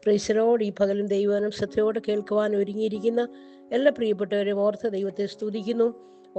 Praise Lord. ഈ പകലും ദൈവവചനം ശ്രദ്ധയോടെ കേൾക്കുവാൻ ഒരുങ്ങിയിരിക്കുന്ന എല്ലാ പ്രിയപ്പെട്ടവരെയും ഓർത്ത് ദൈവത്തെ സ്തുതിക്കുന്നു.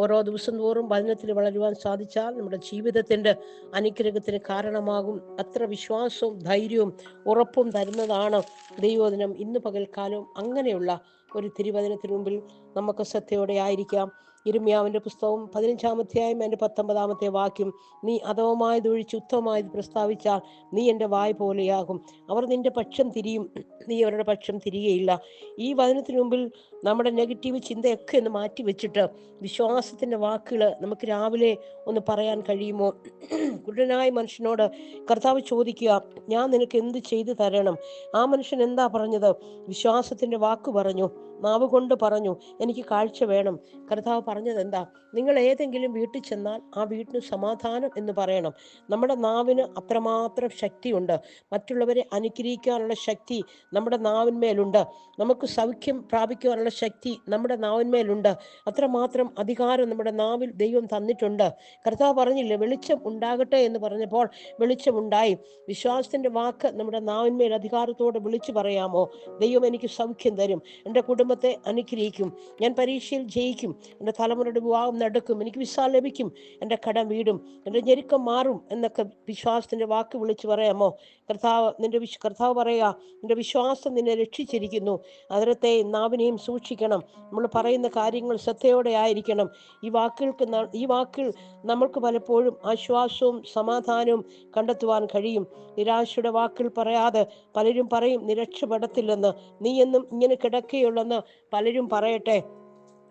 ഓരോ ദിവസം തോറും വചനത്തിൽ വളരുവാൻ സാധിച്ചാൽ നമ്മുടെ ജീവിതത്തിൻ്റെ അനുഗ്രഹത്തിന് കാരണമാകും. അത്ര വിശ്വാസവും ധൈര്യവും ഉറപ്പും തരുന്നതാണ് ദൈവവചനം. ഇന്ന് പകൽക്കാലവും അങ്ങനെയുള്ള ഒരു തിരുവചനത്തിന് മുമ്പിൽ നമുക്ക് ശ്രദ്ധയോടെ ആയിരിക്കാം. യിരെമ്യാവിൻ്റെ പുസ്തകം 15-ാം അധ്യായം അതിൻ്റെ 19-ാമത്തെ വാക്യം: നീ അധമമായതൊഴിച്ച് ഉത്തമമായത് പ്രസ്താവിച്ചാൽ നീ എൻ്റെ വായ് പോലെയാകും. അവർ നിന്റെ പക്ഷം തിരിയും, നീ അവരുടെ പക്ഷം തിരികെയില്ല. ഈ വചനത്തിന് മുമ്പിൽ നമ്മുടെ നെഗറ്റീവ് ചിന്തയൊക്കെ ഒന്ന് മാറ്റി വെച്ചിട്ട് വിശ്വാസത്തിൻ്റെ വാക്കുകൾ നമുക്ക് രാവിലെ ഒന്ന് പറയാൻ കഴിയുമോ? കുരുടനായ മനുഷ്യനോട് കർത്താവ് ചോദിക്കുക, ഞാൻ നിനക്ക് എന്ത് ചെയ്തു തരണം? ആ മനുഷ്യൻ എന്താ പറഞ്ഞത്? വിശ്വാസത്തിൻ്റെ വാക്ക് പറഞ്ഞു, നാവ് കൊണ്ട് പറഞ്ഞു, എനിക്ക് കാഴ്ച വേണം. കർത്താവ് പറഞ്ഞത് എന്താ? നിങ്ങൾ ഏതെങ്കിലും വീട്ടിൽ ചെന്നാൽ ആ വീട്ടിന് സമാധാനം എന്ന് പറയണം. നമ്മുടെ നാവിന് അത്രമാത്രം ശക്തിയുണ്ട്. മറ്റുള്ളവരെ അനുഗ്രഹിക്കാനുള്ള ശക്തി നമ്മുടെ നാവിന്മേലുണ്ട്. നമുക്ക് സൗഖ്യം പ്രാപിക്കുവാനുള്ള ശക്തി നമ്മുടെ നാവിന്മേലുണ്ട്. അത്രമാത്രം അധികാരം നമ്മുടെ നാവിൽ ദൈവം തന്നിട്ടുണ്ട്. കർത്താവ് പറഞ്ഞില്ലേ, വെളിച്ചം ഉണ്ടാകട്ടെ എന്ന് പറഞ്ഞപ്പോൾ വെളിച്ചമുണ്ടായി. വിശ്വാസത്തിൻ്റെ വാക്ക് നമ്മുടെ നാവിന്മേൽ അധികാരത്തോടെ വിളിച്ചു പറയാമോ? ദൈവം എനിക്ക് സൗഖ്യം തരും, എൻ്റെ കുടുംബത്തെ അനുഗ്രഹിക്കും, ഞാൻ പരീക്ഷയിൽ ജയിക്കും, എൻ്റെ തലമുറയുടെ വിവാഹം നടക്കും, എനിക്ക് വിസ ലഭിക്കും, എൻ്റെ കടം വീടും, എൻ്റെ ഞെരുക്കം മാറും എന്നൊക്കെ വിശ്വാസത്തിൻ്റെ വാക്ക് വിളിച്ചു പറയാമോ? കർത്താവ് പറയുക, നിന്റെ വിശ്വാസം നിന്നെ രക്ഷിച്ചിരിക്കുന്നു. അതിരത്തെയും നാവിനെയും സൂക്ഷിക്കണം. നമ്മൾ പറയുന്ന കാര്യങ്ങൾ ശ്രദ്ധയോടെ ആയിരിക്കണം. ഈ വാക്കുകൾ നമ്മൾക്ക് പലപ്പോഴും ആശ്വാസവും സമാധാനവും കണ്ടെത്തുവാൻ കഴിയും. നിരാശയുടെ വാക്കുകൾ പറയാതെ പലരും പറയും, നീ രക്ഷപ്പെടത്തില്ലെന്ന്, നീ എന്നും ഇങ്ങനെ കിടക്കുകയുള്ളെന്ന് പലരും പറയട്ടെ.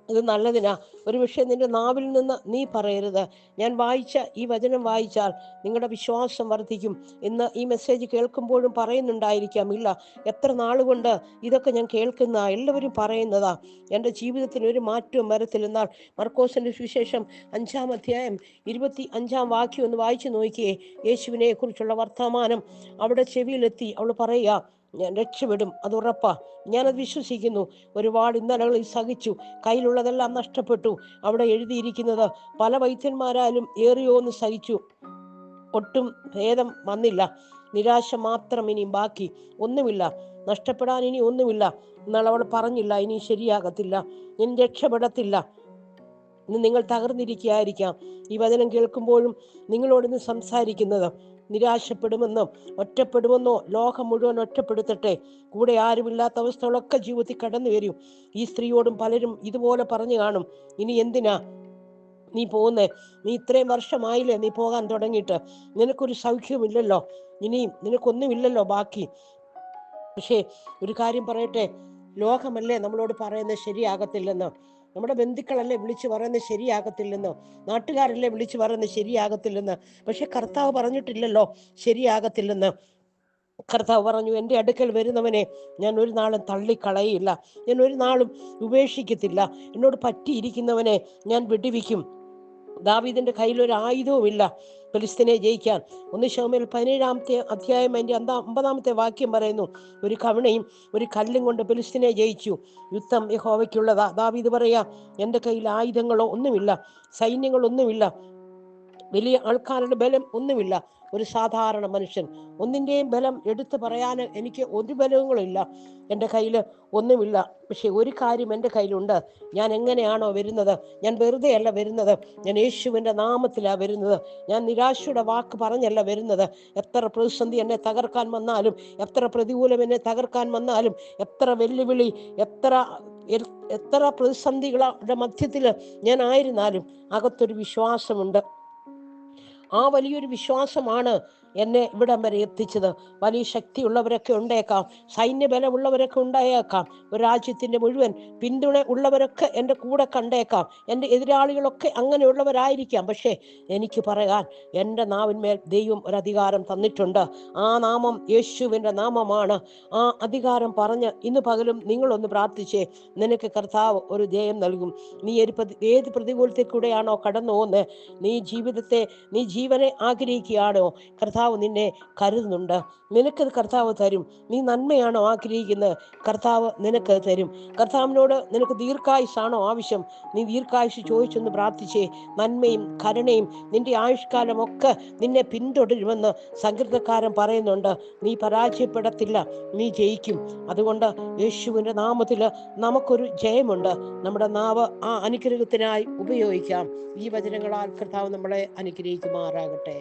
ഇത് നല്ലതിനാ. ഒരു പക്ഷേ നിന്റെ നാവിൽ നിന്ന് നീ പറയരുത്. ഞാൻ വായിച്ച ഈ വചനം വായിച്ചാൽ നിങ്ങളുടെ വിശ്വാസം വർദ്ധിക്കും. ഇന്ന് ഈ മെസ്സേജ് കേൾക്കുമ്പോഴും പറയുന്നുണ്ടായിരിക്കാം, ഇല്ല, എത്ര നാളുകൊണ്ട് ഇതൊക്കെ ഞാൻ കേൾക്കുന്ന, എല്ലാവരും പറയുന്നതാ, എൻ്റെ ജീവിതത്തിന് ഒരു മാറ്റവും വരത്തില്ലെന്നാൽ മർക്കോസിൻ്റെ സുവിശേഷം 5-ാം അധ്യായം 25-ാം വാക്യം ഒന്ന് വായിച്ചു നോക്കിയേ. യേശുവിനെ കുറിച്ചുള്ള വർത്തമാനം അവിടെ ചെവിയിലെത്തി. അവൾ പറയുക, ഞാൻ രക്ഷപ്പെടും, അത് ഉറപ്പാ, ഞാനത് വിശ്വസിക്കുന്നു. ഒരുപാട് ഇന്നലകളിൽ സഹിച്ചു, കയ്യിലുള്ളതെല്ലാം നഷ്ടപ്പെട്ടു. അവിടെ എഴുതിയിരിക്കുന്നത്, പല വൈദ്യന്മാരാലും ഏറിയോന്ന് സഹിച്ചു, ഒട്ടും ഭേദം വന്നില്ല, നിരാശ മാത്രം ഇനി ബാക്കി, ഒന്നുമില്ല, നഷ്ടപ്പെടാൻ ഇനി ഒന്നുമില്ല. എന്നാൽ അവൾ പറഞ്ഞില്ല, ഇനി ശരിയാകത്തില്ല, ഇനി രക്ഷപ്പെടത്തില്ല. ഇന്ന് നിങ്ങൾ തകർന്നിരിക്കുകയായിരിക്കാം. ഈ വചനം കേൾക്കുമ്പോഴും നിങ്ങളോടിന്ന് സംസാരിക്കുന്നത്, നിരാശപ്പെടുമെന്നോ ഒറ്റപ്പെടുമെന്നോ ലോകം മുഴുവൻ ഒറ്റപ്പെടുത്തട്ടെ. കൂടെ ആരുമില്ലാത്ത അവസ്ഥകളൊക്കെ ജീവിതത്തിൽ കടന്നു വരും. ഈ സ്ത്രീയോടും പലരും ഇതുപോലെ പറഞ്ഞു കാണും, ഇനി എന്തിനാ നീ പോകുന്നേ? നീ ഇത്രയും വർഷമായില്ലേ നീ പോകാൻ തുടങ്ങിയിട്ട്? നിനക്കൊരു സൗഖ്യമില്ലല്ലോ, ഇനിയും നിനക്കൊന്നുമില്ലല്ലോ ബാക്കി. പക്ഷേ ഒരു കാര്യം പറയട്ടെ, ലോകമല്ലേ നമ്മളോട് പറയുന്നത് ശരിയാകത്തില്ലെന്ന്, നമ്മുടെ ബന്ധുക്കളല്ലേ വിളിച്ചു പറയുന്നത് ശരിയാകത്തില്ലെന്ന്, നാട്ടുകാരല്ലേ വിളിച്ചു പറയുന്നത് ശരിയാകത്തില്ലെന്ന്. പക്ഷെ കർത്താവ് പറഞ്ഞിട്ടില്ലല്ലോ ശരിയാകത്തില്ലെന്ന്. കർത്താവ് പറഞ്ഞു, എൻ്റെ അടുക്കൽ വരുന്നവനെ ഞാൻ ഒരു നാളും തള്ളിക്കളയില്ല, ഞാൻ ഒരു നാളും ഉപേക്ഷിക്കത്തില്ല, എന്നോട് പറ്റിയിരിക്കുന്നവനെ ഞാൻ വിടുവിക്കും. ദാവീദിന്റെ കയ്യിൽ ഒരു ആയുധവുമില്ല ഫെലിസ്തീനെ ജയിക്കാൻ. 1 ശമൂവേൽ 17-ാമത്തെ അധ്യായം അതിൻ്റെ 50-ാമത്തെ വാക്യം പറയുന്നു, ഒരു കവിണയും ഒരു കല്ലും കൊണ്ട് ഫെലിസ്തീനെ ജയിച്ചു. യുദ്ധം യഹോവയ്ക്കുള്ളതാ. ദാവീദ് പറയാ, എൻ്റെ കയ്യിൽ ആയുധങ്ങളോ ഒന്നുമില്ല, സൈന്യങ്ങളൊന്നുമില്ല, വലിയ ആൾക്കാരുടെ ബലം ഒന്നുമില്ല, ഒരു സാധാരണ മനുഷ്യൻ, ഒന്നിൻ്റെയും ബലം എടുത്തു പറയാൻ എനിക്ക് ഒരു ബലവുങ്ങളില്ല, എൻ്റെ കയ്യിൽ ഒന്നുമില്ല. പക്ഷെ ഒരു കാര്യം എൻ്റെ കയ്യിലുണ്ട്. ഞാൻ എങ്ങനെയാണോ വരുന്നത്, ഞാൻ വെറുതെ അല്ല വരുന്നത്, ഞാൻ യേശുവിൻ്റെ നാമത്തിലാണ് വരുന്നത്. ഞാൻ നിരാശയുടെ വാക്ക് പറഞ്ഞല്ല വരുന്നത്. എത്ര പ്രതിസന്ധി എന്നെ തകർക്കാൻ വന്നാലും, എത്ര പ്രതികൂലം എന്നെ തകർക്കാൻ വന്നാലും, എത്ര വെല്ലുവിളി, എത്ര പ്രതിസന്ധികളുടെ മധ്യത്തിൽ ഞാൻ ആയിരുന്നാലും അകത്തൊരു വിശ്വാസമുണ്ട്. ആ വലിയൊരു വിശ്വാസമാണ് എന്നെ ഇവിടം വരെ എത്തിച്ചത്. വലിയ ശക്തിയുള്ളവരൊക്കെ ഉണ്ടേക്കാം, സൈന്യബലമുള്ളവരൊക്കെ ഉണ്ടായേക്കാം, ഒരു രാജ്യത്തിൻ്റെ മുഴുവൻ പിന്തുണ ഉള്ളവരൊക്കെ എൻ്റെ കൂടെ കണ്ടേക്കാം, എൻ്റെ എതിരാളികളൊക്കെ അങ്ങനെയുള്ളവരായിരിക്കാം. പക്ഷേ എനിക്ക് പറയാൻ എൻ്റെ നാവിന്മേൽ ദൈവം ഒരധികാരം തന്നിട്ടുണ്ട്. ആ നാമം യേശുവിൻ്റെ നാമമാണ്. ആ അധികാരം പറഞ്ഞ് ഇന്ന് പകലും നിങ്ങളൊന്ന് പ്രാർത്ഥിച്ചേ. നിനക്ക് കർത്താവ് ഒരു ജയം നൽകും. നീ ഏത് പ്രതികൂലത്തിൽ കൂടെയാണോ കടന്നു പോകുന്നത്, നീ ജീവനെ ആഗ്രഹിക്കുകയാണോ, കർത്താവ് കർത്താവ് നിന്നെ കരുതുന്നുണ്ട്. നിനക്കത് കർത്താവ് തരും. നീ നന്മയാണോ ആഗ്രഹിക്കുന്നത്, കർത്താവ് നിനക്കത് തരും. കർത്താവിനോട് നിനക്ക് ദീർഘായുസാണോ ആവശ്യം, നീ ദീർഘായുസ് ചോദിച്ചൊന്ന് പ്രാർത്ഥിച്ചേ. നന്മയും കരുണയും നിന്റെ ആയുഷ്കാലമൊക്കെ നിന്നെ പിന്തുടരുമെന്ന് സങ്കീർത്തനക്കാരൻ പറയുന്നുണ്ട്. നീ പരാജയപ്പെടത്തില്ല, നീ ജയിക്കും. അതുകൊണ്ട് യേശുവിൻ്റെ നാമത്തിൽ നമുക്കൊരു ജയമുണ്ട്. നമ്മുടെ നാവ് ആ അനുഗ്രഹത്തിനായി ഉപയോഗിക്കാം. ഈ വചനങ്ങളാൽ കർത്താവ് നമ്മളെ അനുഗ്രഹിക്കുമാറാകട്ടെ.